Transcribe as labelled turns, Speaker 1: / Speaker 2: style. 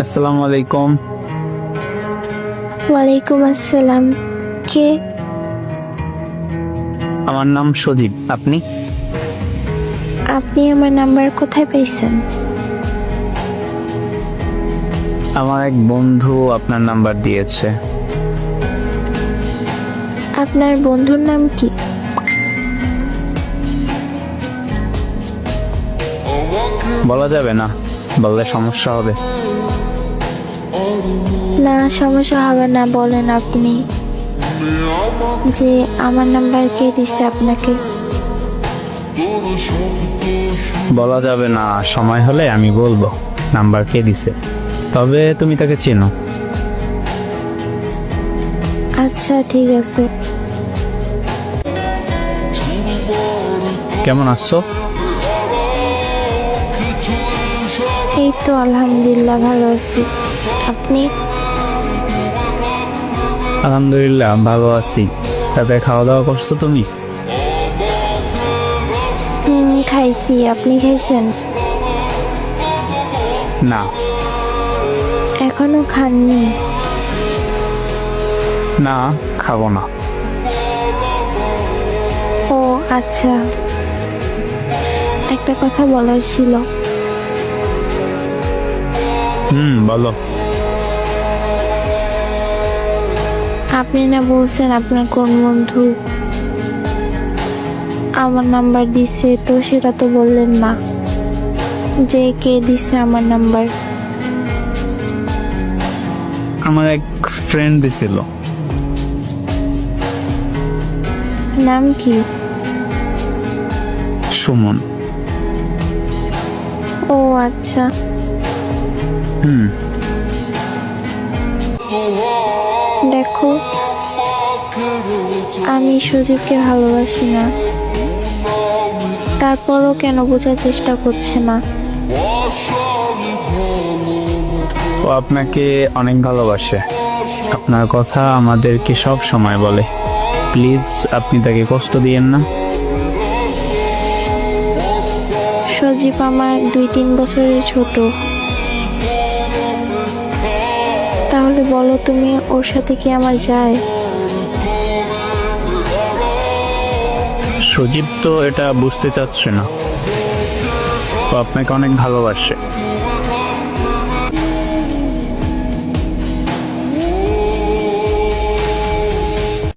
Speaker 1: আসসালামু আলাইকুম।
Speaker 2: ওয়ালাইকুম আসসালাম। কে?
Speaker 1: আমার নাম সজীব। আপনি?
Speaker 2: আপনি আমার নাম্বার কোথায় পাইছেন?
Speaker 1: আমার এক বন্ধু আপনার নাম্বার দিয়েছে।
Speaker 2: আপনার বন্ধুর নাম কি?
Speaker 1: বলা যাবে না, বললে সমস্যা হবে।
Speaker 2: না, সমস্যা হবে না, বলেন আপনি। যে আমার নাম্বার কে দিছে আপনাকে?
Speaker 1: বলা যাবে না, সময় হলে আমি বলবো নাম্বার কে দিছে। তবে তুমি তাকে চেনো?
Speaker 2: আচ্ছা, ঠিক আছে।
Speaker 1: কেমন আছো?
Speaker 2: এই তো আলহামদুলিল্লাহ, ভালো আছি। আপনি?
Speaker 1: আলহামদুলিল্লাহ ভালো আছি। তাতে খাওয়া দাওয়া করছো তুমি?
Speaker 2: খাইছি। আপনি খাইছেন?
Speaker 1: না।
Speaker 2: এখনো খাননি?
Speaker 1: না, খাবো না।
Speaker 2: ও আচ্ছা, একটা কথা বলার ছিল।
Speaker 1: বলো।
Speaker 2: আপনি না বলছেন আপনার কোন বন্ধু আমার নাম্বার দিছে, তো সেটা তো বললেন না যে কে দিছে আমার নাম্বার।
Speaker 1: আমার এক ফ্রেন্ড দিছিল।
Speaker 2: নাম কি?
Speaker 1: সুমন।
Speaker 2: ও আচ্ছা। দেখো, আমি সজীবকে ভালোবাসি না, তারপরও কেন বোঝার চেষ্টা করছে না?
Speaker 1: ও আপনাকে অনেক ভালোবাসে, আপনার কথা আমাদেরকে সব সময় বলে। প্লিজ আপনি তাকে কষ্ট দিয়েন না।
Speaker 2: সজীব আমার 2-3 বছরের ছোট। তাহলে বলো তুমি, ওর সাথে কি আমার যায়?
Speaker 1: সজীব তো এটা বুঝতে চাচ্ছে না। ও আপনাকে অনেক ভালোবাসে।